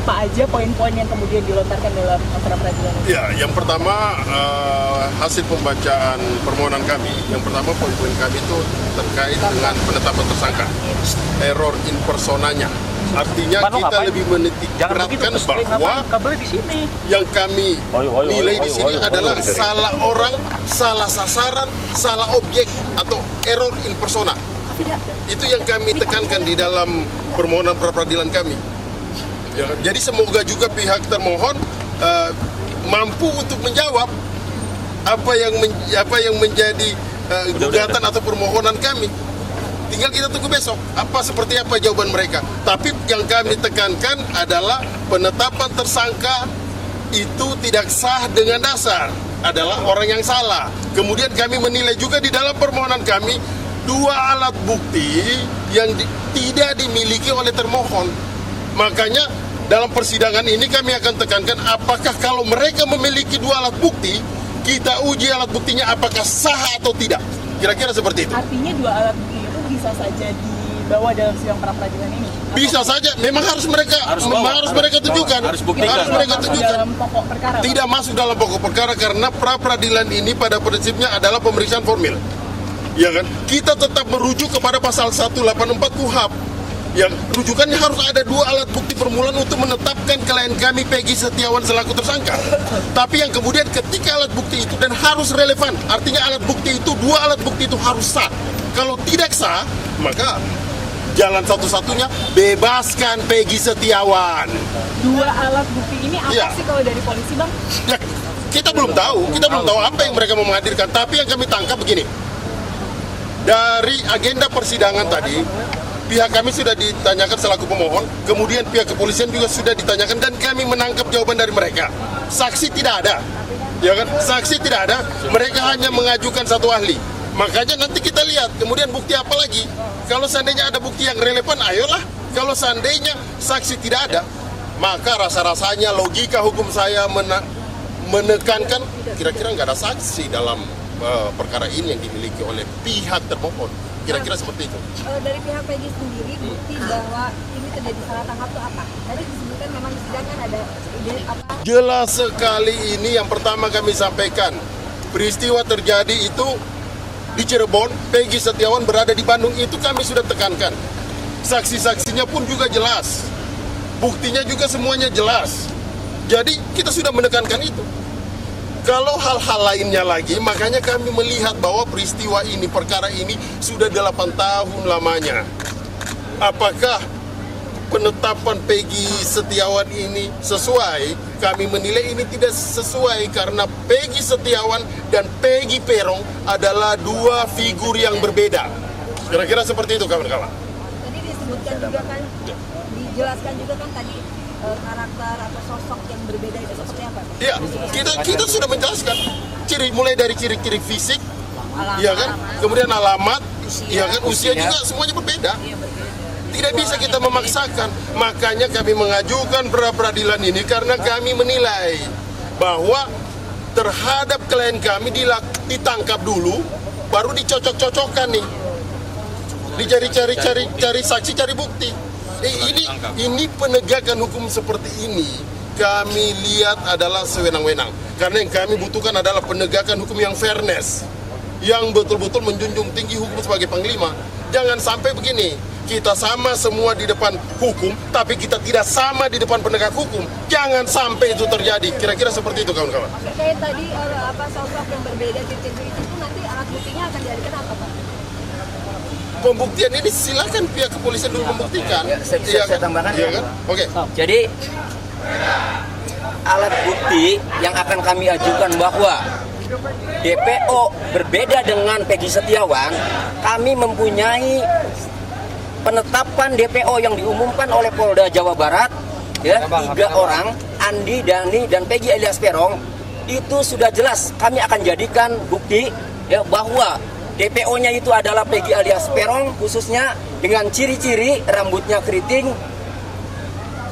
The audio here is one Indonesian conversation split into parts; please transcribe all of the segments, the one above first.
apa aja poin-poin yang kemudian dilontarkan dalam pra peradilan ini? Ya, yang pertama hasil pembacaan permohonan kami. Yang pertama poin-poin kami itu terkait dengan penetapan tersangka, error in personanya. Artinya kita lebih menitik beratkan bahwa yang kami nilai di sini adalah salah orang, salah sasaran, salah objek atau error in persona. Itu yang kami tekankan di dalam permohonan pra peradilan kami. Ya, jadi semoga juga pihak termohon mampu untuk menjawab apa yang menjadi gugatan atau permohonan kami. Tinggal kita tunggu besok seperti apa jawaban mereka. Tapi yang kami tekankan adalah penetapan tersangka itu tidak sah dengan dasar, adalah orang yang salah. Kemudian kami menilai juga di dalam permohonan kami dua alat bukti yang tidak dimiliki oleh termohon. Makanya dalam persidangan ini kami akan tekankan apakah kalau mereka memiliki dua alat bukti, kita uji alat buktinya apakah sah atau tidak. Kira-kira seperti itu. Artinya dua alat bukti itu bisa saja dibawa dalam sidang pra peradilan ini? Bisa saja, memang harus mereka tunjukkan. Harus mereka tunjukkan. Dalam pokok perkara, tidak masuk dalam pokok perkara karena pra peradilan ini pada prinsipnya adalah pemeriksaan formil. Ya kan? Kita tetap merujuk kepada pasal 184 KUHP. Yang rujukannya harus ada dua alat bukti permulaan untuk menetapkan klien kami Peggy Setiawan selaku tersangka. Tapi yang kemudian ketika alat bukti itu dan harus relevan, artinya alat bukti itu, dua alat bukti itu harus sah. Kalau tidak sah, maka jalan satu-satunya bebaskan Peggy Setiawan. Dua alat bukti ini apa sih kalau dari polisi, Bang? Ya, kita belum tahu apa yang mereka mau menghadirkan. Tapi yang kami tangkap begini, dari agenda persidangan tadi, pihak kami sudah ditanyakan selaku pemohon, kemudian pihak kepolisian juga sudah ditanyakan dan kami menangkap jawaban dari mereka. Saksi tidak ada, ya kan? Saksi tidak ada, mereka hanya mengajukan satu ahli. Makanya nanti kita lihat, kemudian bukti apa lagi? Kalau seandainya ada bukti yang relevan, ayolah. Kalau seandainya saksi tidak ada, maka rasa-rasanya logika hukum saya menekankan kira-kira nggak ada saksi dalam perkara ini yang dimiliki oleh pihak termohon. Kira-kira seperti itu. Dari pihak Peggy sendiri, bukti bahwa ini terjadi salah tangkap itu apa? Tadi disebutkan memang di sidang kan ada ide apa? Jelas sekali ini yang pertama kami sampaikan. Peristiwa terjadi itu di Cirebon, Peggy Setiawan berada di Bandung, itu kami sudah tekankan. Saksi-saksinya pun juga jelas. Buktinya juga semuanya jelas. Jadi kita sudah menekankan itu. Kalau hal-hal lainnya lagi, makanya kami melihat bahwa peristiwa ini, perkara ini sudah 8 tahun lamanya. Apakah penetapan Peggy Setiawan ini sesuai? Kami menilai ini tidak sesuai karena Peggy Setiawan dan Peggy Peron adalah dua figur yang berbeda. Kira-kira seperti itu kawan-kawan. Tadi disebutkan juga kan, dijelaskan juga kan tadi karakter atau sosok yang berbeda itu seperti apa? Ya, kita sudah menjelaskan mulai dari ciri-ciri fisik, ya kan, kemudian alamat, ya kan, usia juga semuanya berbeda. Tidak bisa kita memaksakan. Makanya kami mengajukan pra peradilan ini karena kami menilai bahwa terhadap klien kami ditangkap dulu, baru dicocok-cocokkan nih, dicari saksi, cari bukti. Ini penegakan hukum seperti ini kami lihat adalah sewenang-wenang. Karena yang kami butuhkan adalah penegakan hukum yang fairness, yang betul-betul menjunjung tinggi hukum sebagai panglima. Jangan sampai begini, kita sama semua di depan hukum, tapi kita tidak sama di depan penegak hukum. Jangan sampai itu terjadi. Kira-kira seperti itu kawan-kawan. Kayak tadi sosok yang berbeda ciri-ciri itu nanti alat buktinya akan dijadikan apa, Pak? Pembuktian ini silakan pihak kepolisian dulu membuktikan. Saya tambahkan. Iya kan? Oke. Jadi alat bukti yang akan kami ajukan bahwa DPO berbeda dengan Peggy Setiawan, kami mempunyai penetapan DPO yang diumumkan oleh Polda Jawa Barat, ya, 3 orang, Andi, Dani, dan Peggy alias Peron. Itu sudah jelas kami akan jadikan bukti, ya, bahwa DPO-nya itu adalah Peggy alias Peron, khususnya dengan ciri-ciri rambutnya keriting,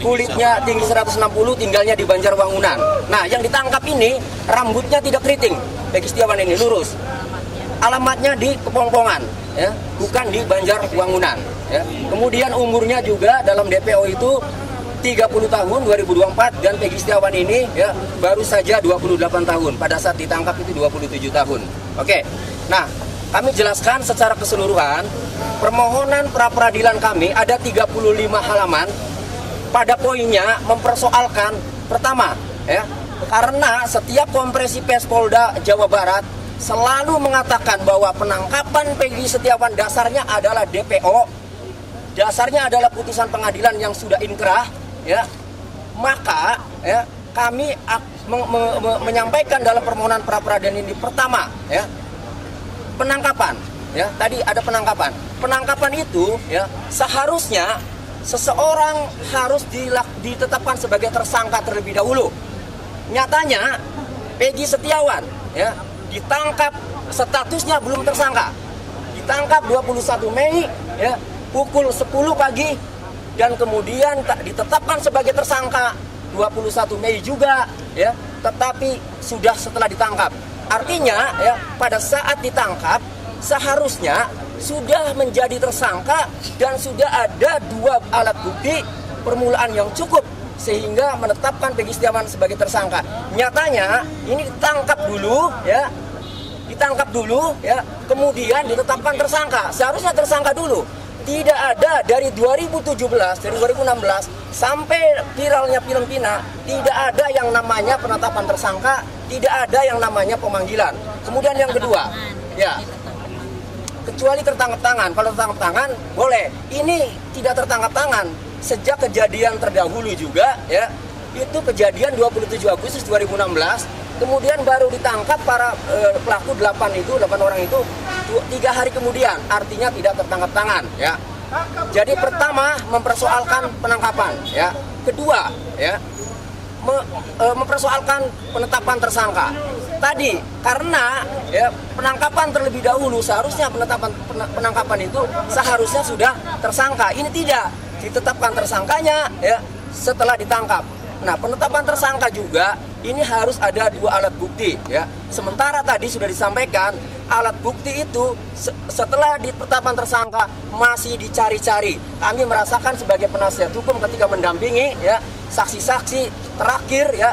kulitnya tinggi 160, tinggalnya di Banjarwangunan. Nah, yang ditangkap ini rambutnya tidak keriting, Peggy Setiawan ini lurus. Alamatnya di Kepongpongan, ya, bukan di Banjarwangunan. Ya. Kemudian umurnya juga dalam DPO itu 30 tahun 2024 dan Peggy Setiawan ini ya baru saja 28 tahun. Pada saat ditangkap itu 27 tahun. Oke. Nah, kami jelaskan secara keseluruhan permohonan pra peradilan kami ada 35 halaman. Pada poinnya mempersoalkan pertama ya, karena setiap kompresi pers Polda Jawa Barat selalu mengatakan bahwa penangkapan Peggy Setiawan dasarnya adalah DPO, dasarnya adalah putusan pengadilan yang sudah inkrah, ya, maka ya, kami menyampaikan dalam permohonan pra peradilan ini pertama, ya, penangkapan, ya, tadi ada penangkapan. Penangkapan itu, ya, seharusnya seseorang harus ditetapkan sebagai tersangka terlebih dahulu. Nyatanya Peggy Setiawan, ya, ditangkap statusnya belum tersangka. Ditangkap 21 Mei, ya, pukul 10 pagi dan kemudian ditetapkan sebagai tersangka 21 Mei juga, ya, tetapi sudah setelah ditangkap. Artinya, ya, pada saat ditangkap seharusnya sudah menjadi tersangka dan sudah ada 2 alat bukti permulaan yang cukup sehingga menetapkan Peggy Setiawan sebagai tersangka. Nyatanya ini ditangkap dulu, ya, kemudian ditetapkan tersangka. Seharusnya tersangka dulu. Tidak ada dari 2017, dari 2016 sampai viralnya film Pina, tidak ada yang namanya penetapan tersangka, tidak ada yang namanya pemanggilan. Kemudian yang kedua, ya, kecuali tertangkap tangan. Kalau tertangkap tangan boleh. Ini tidak tertangkap tangan sejak kejadian terdahulu juga, ya. Itu kejadian 27 Agustus 2016. Kemudian baru ditangkap para pelaku 8 orang itu 3 hari kemudian, artinya tidak tertangkap tangan, ya. Jadi pertama mempersoalkan penangkapan, ya. Kedua, ya, mempersoalkan penetapan tersangka. Tadi karena, ya, penangkapan terlebih dahulu seharusnya penangkapan itu seharusnya sudah tersangka. Ini tidak ditetapkan tersangkanya, ya, setelah ditangkap. Nah, penetapan tersangka juga ini harus ada 2 alat bukti, ya. Sementara tadi sudah disampaikan alat bukti itu setelah ditetapkan tersangka masih dicari-cari. Kami merasakan sebagai penasihat hukum ketika mendampingi, ya, saksi-saksi terakhir, ya,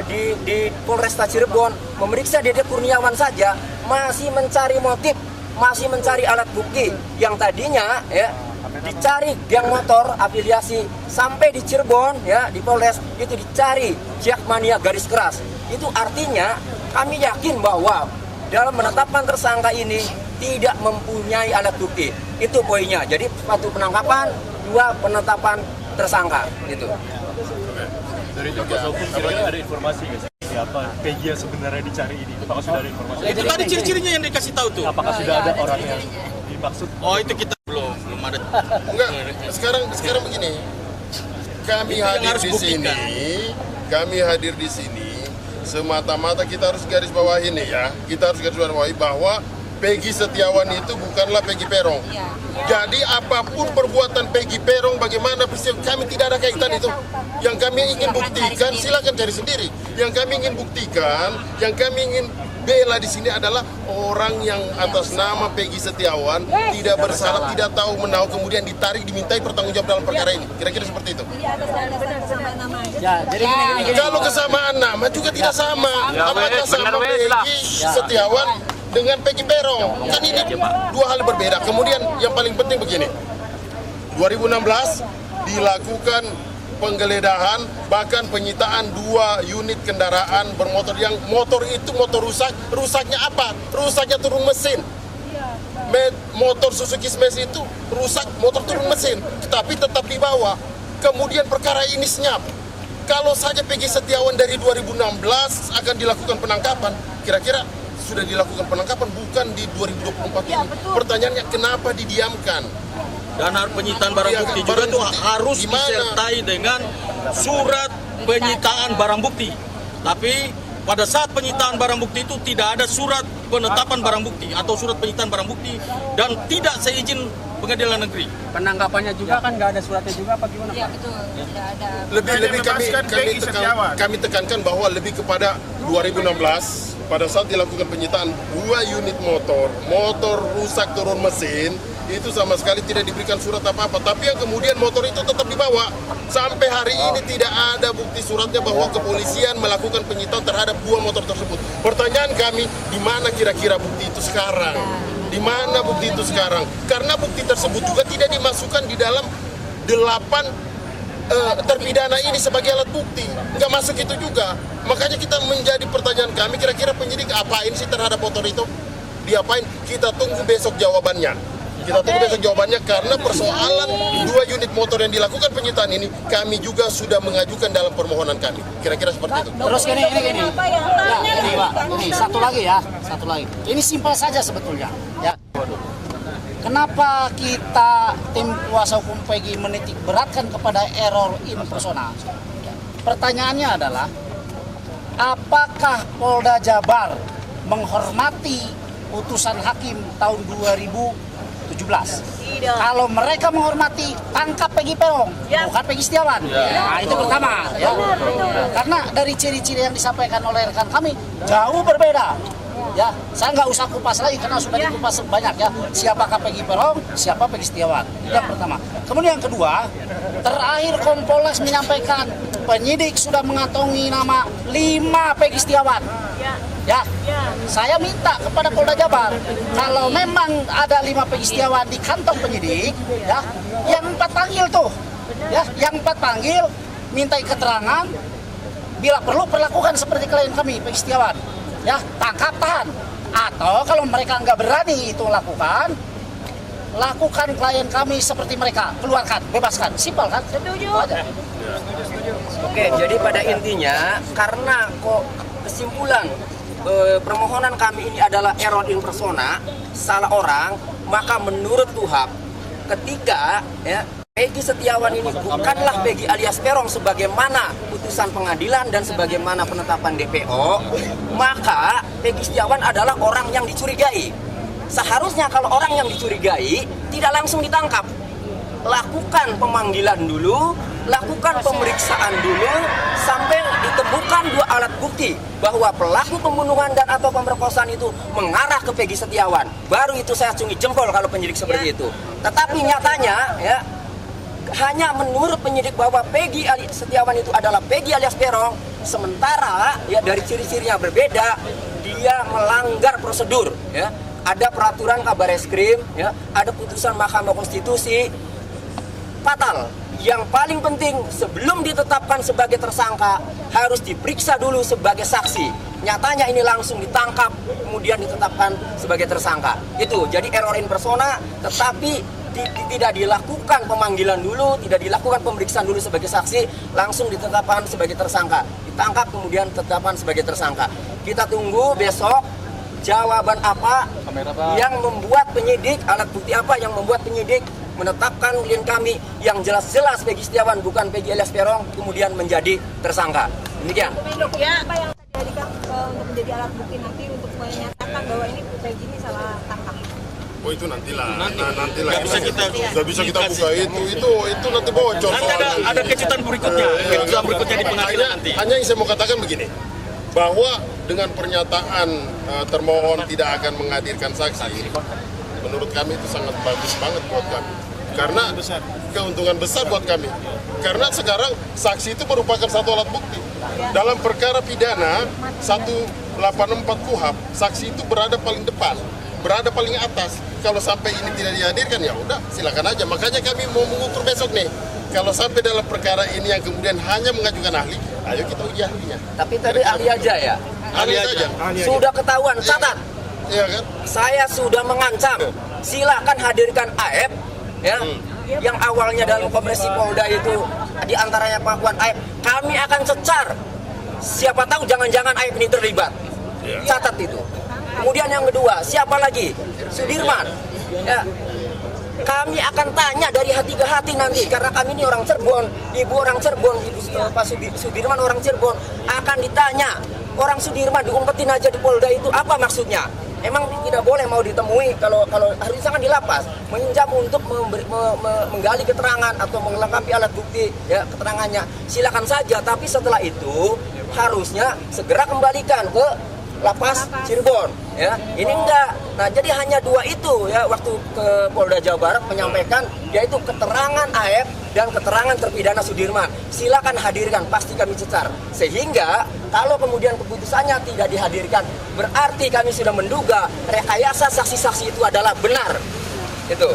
di Polresta Cirebon memeriksa Dede Kurniawan saja masih mencari motif, masih mencari alat bukti yang tadinya, ya, dicari geng motor afiliasi sampai di Cirebon, ya, di Polres itu dicari Jakmania garis keras. Itu artinya kami yakin bahwa dalam menetapkan tersangka ini tidak mempunyai alat bukti. Itu poinnya. Jadi 1 penangkapan, 2 penetapan tersangka. Gitu. Dari kuasa hukum kira-kira ada informasi nggak sih siapa Peggy yang sebenarnya dicari ini? Apakah sudah ada informasi? Itu tadi ciri-cirinya yang dikasih tahu tuh. Apakah sudah ada orang yang dimaksud? Oh, itu kita belum ada. Enggak, sekarang begini. Kami hadir di sini semata-mata kita harus garis bawahi nih, ya. Kita harus garis bawahi bahwa Peggy Setiawan itu bukanlah Peggy Peron. Jadi apapun perbuatan Peggy Peron, bagaimana kami tidak ada kaitan itu. Yang kami ingin buktikan, silakan cari sendiri. Yang kami ingin buktikan, yang kami ingin bela di sini adalah orang yang atas nama Peggy Setiawan tidak bersalah, tidak tahu menahu, kemudian ditarik, dimintai pertanggungjawab dalam perkara ini. Kira-kira seperti itu. Kalau kesamaan nama juga tidak sama. Apakah sama Peggy Setiawan dengan Peggy Peron? Kan ini 2 hal berbeda. Kemudian yang paling penting begini. 2016 dilakukan penggeledahan, bahkan penyitaan 2 unit kendaraan bermotor yang motor itu motor rusak. Rusaknya apa? Rusaknya turun mesin. Motor Suzuki Smash itu rusak, motor turun mesin, tapi tetap dibawa. Kemudian perkara ini senyap. Kalau saja Peggy Setiawan dari 2016 akan dilakukan penangkapan, kira-kira sudah dilakukan penangkapan bukan di 2024 ini. Pertanyaannya kenapa didiamkan? Dan penyitaan barang bukti juga itu harus disertai dengan surat penyitaan barang bukti. Tapi pada saat penyitaan barang bukti itu tidak ada surat penetapan barang bukti atau surat penyitaan barang bukti dan tidak seizin pengadilan negeri. Penangkapannya juga kan nggak ada suratnya juga apa gimana? Iya betul, tidak ada. Lebih kami tekankan bahwa lebih kepada 2016 pada saat dilakukan penyitaan 2 unit motor rusak turun mesin itu sama sekali tidak diberikan surat apa-apa. Tapi yang kemudian motor itu tetap dibawa. Sampai hari ini tidak ada bukti suratnya bahwa kepolisian melakukan penyitaan terhadap 2 motor tersebut. Pertanyaan kami, di mana kira-kira bukti itu sekarang? Di mana bukti itu sekarang? Karena bukti tersebut juga tidak dimasukkan di dalam 8 terpidana ini sebagai alat bukti, nggak masuk itu juga. Makanya kita menjadi pertanyaan kami, kira-kira penyidik apain sih terhadap motor itu? Diapain? Kita tunggu besok jawabannya. Kita tunggu besok jawabannya karena persoalan 2 unit motor yang dilakukan penyitaan ini kami juga sudah mengajukan dalam permohonan kami. Kira-kira seperti itu. Terus gini. Ya, ini Pak, ini satu lagi. Ini simpel saja sebetulnya. Ya. Kenapa kita tim kuasa hukum PEGI menitik beratkan kepada error in persona? Pertanyaannya adalah, apakah Polda Jabar menghormati putusan hakim tahun 2017? Tidak. Kalau mereka menghormati, tangkap Peggy Peron, bukan Peggy Setiawan. Nah, itu pertama. Ya. Karena dari ciri-ciri yang disampaikan oleh rekan kami jauh berbeda. Ya, saya nggak usah kupas lagi karena sudah dikupas banyak ya. Siapakah Peggy Peron, siapa Peggy Setiawan. Yang pertama. Kemudian yang kedua, terakhir Kompolnas menyampaikan penyidik sudah mengantongi nama 5 Peggy Setiawan. Ya, saya minta kepada Polda Jabar, kalau memang ada 5 Peggy Setiawan di kantong penyidik, ya, yang 4 panggil tuh, ya, yang 4 panggil, mintai keterangan, bila perlu perlakukan seperti klien kami Peggy Setiawan, ya, tangkap tahan, atau kalau mereka nggak berani itu lakukan klien kami seperti mereka, keluarkan, bebaskan, simpel kan? Setuju. Oke, jadi pada intinya karena kok kesimpulan permohonan kami ini adalah error in persona, salah orang, maka menurut KUHAP ketika ya Peggy Setiawan ini bukanlah Peggy alias Peron sebagaimana putusan pengadilan dan sebagaimana penetapan DPO, maka Peggy Setiawan adalah orang yang dicurigai. Seharusnya kalau orang yang dicurigai tidak langsung ditangkap. Lakukan pemanggilan dulu, lakukan pemeriksaan dulu sampai ditemukan 2 alat bukti bahwa pelaku pembunuhan dan atau pemerkosaan itu mengarah ke Peggy Setiawan. Baru itu saya acungi jempol kalau penyidik seperti itu. Tetapi nyatanya ya hanya menurut penyidik bahwa Peggy Setiawan itu adalah Peggy alias Peron, sementara ya dari ciri-cirinya berbeda, dia melanggar prosedur ya. Ada peraturan Kabareskrim ya, ada putusan Mahkamah Konstitusi. Fatal. Yang paling penting sebelum ditetapkan sebagai tersangka harus diperiksa dulu sebagai saksi. Nyatanya ini langsung ditangkap kemudian ditetapkan sebagai tersangka. Itu jadi error in persona, tetapi tidak dilakukan pemanggilan dulu, tidak dilakukan pemeriksaan dulu sebagai saksi, langsung ditetapkan sebagai tersangka. Ditangkap kemudian ditetapkan sebagai tersangka. Kita tunggu besok jawaban apa yang membuat penyidik, alat bukti apa yang membuat penyidik menetapkan klien kami yang jelas-jelas Peggy Setiawan bukan Peggy alias Peron kemudian menjadi tersangka. Demikian. Ya, apa yang dijadikan untuk menjadi alat bukti nanti untuk menyatakan bahwa ini Peggy ini salah tangkap? Oh itu nantilah. Nantilah. Nggak bisa kita buka itu nanti bocor. Nanti ada kejutan berikutnya. Kejutan berikutnya di pengadilan nanti. Hanya yang saya mau katakan begini, bahwa dengan pernyataan termohon tidak akan menghadirkan saksi, menurut kami itu sangat bagus banget buat kami. Karena keuntungan besar buat kami. Karena sekarang saksi itu merupakan satu alat bukti. Dalam perkara pidana 184 KUHAP, saksi itu berada paling depan, berada paling atas. Kalau sampai ini tidak dihadirkan ya udah silakan aja. Makanya kami mau mengukur besok nih. Kalau sampai dalam perkara ini yang kemudian hanya mengajukan ahli, ayo kita uji ahlinya. Tapi tadi ahli aja ya. Ahli aja. Sudah ketahuan, catat. Iya kan? Saya sudah mengancam. Silakan hadirkan AF ya. Yang awalnya dalam Komisi Polda itu diantaranya pengakuan AF, kami akan cecar. Siapa tahu jangan-jangan AF ini terlibat. Catat itu. Kemudian yang kedua, siapa lagi? Sudirman. Ya. Kami akan tanya dari hati ke hati nanti karena kami ini orang Cirebon, ibu orang Cirebon, Pak Sudirman orang Cirebon, akan ditanya orang Sudirman diumpetin aja di Polda itu apa maksudnya? Emang tidak boleh mau ditemui kalau harus sangat di lapas, menginjam untuk menggali keterangan atau melengkapi alat bukti ya keterangannya. Silakan saja, tapi setelah itu harusnya segera kembalikan ke lapas Cirebon. Ya, ini enggak. Nah, jadi hanya 2 itu ya waktu ke Polda Jawa Barat menyampaikan yaitu keterangan AF dan keterangan terpidana Sudirman. Silakan hadirkan, pasti kami cecar. Sehingga kalau kemudian keputusannya tidak dihadirkan, berarti kami sudah menduga rekayasa saksi-saksi itu adalah benar. Itu.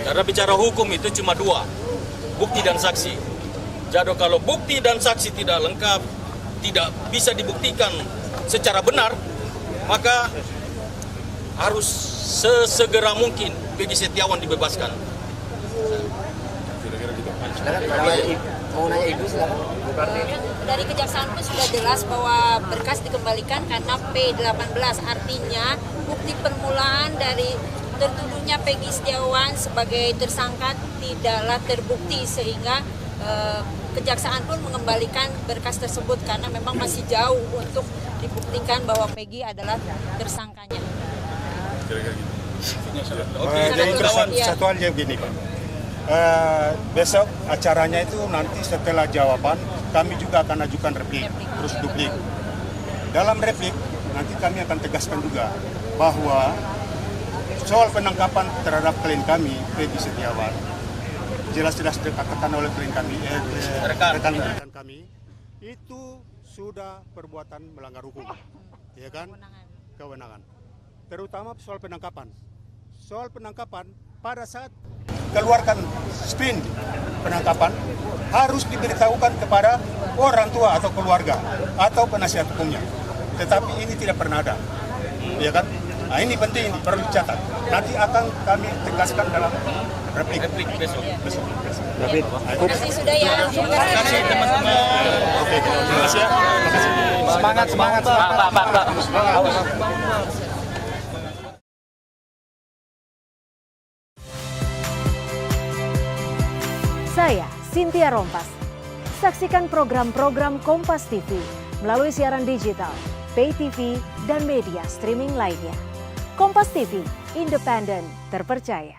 Karena bicara hukum itu cuma 2, bukti dan saksi. Jadi kalau bukti dan saksi tidak lengkap, tidak bisa dibuktikan secara benar, maka harus sesegera mungkin Peggy Setiawan dibebaskan. Mau nanya Ibu silakan. Dari kejaksaan pun sudah jelas bahwa berkas dikembalikan karena P18, artinya bukti permulaan dari tertuduhnya Peggy Setiawan sebagai tersangka tidaklah terbukti, sehingga kejaksaan pun mengembalikan berkas tersebut karena memang masih jauh untuk dibuktikan bahwa Peggy adalah tersangkanya. Jadi satu hal yang begini Pak. Besok acaranya itu nanti setelah jawaban kami juga akan ajukan replik, terus duplik. Dalam replik nanti kami akan tegaskan juga bahwa soal penangkapan terhadap klien kami Peggy Setiawan jelas-jelas dikatakan oleh klien kami, rekan-rekan kami itu sudah perbuatan melanggar hukum, ya kan? Kewenangan. Terutama soal penangkapan. Soal penangkapan pada saat keluarkan sprint penangkapan harus diberitahukan kepada orang tua atau keluarga atau penasihat hukumnya. Tetapi ini tidak pernah ada, ya kan? Nah ini penting, ini perlu dicatat. Nanti akan kami tegaskan dalam replik besok. Terima kasih sudah ya. Terima kasih teman-teman. Oke, terima kasih ya. Terima kasih. Semangat. Pak. Saya Cynthia Rompas. Saksikan program-program Kompas TV melalui siaran digital, pay TV, dan media streaming lainnya. Kompas TV, independen, terpercaya.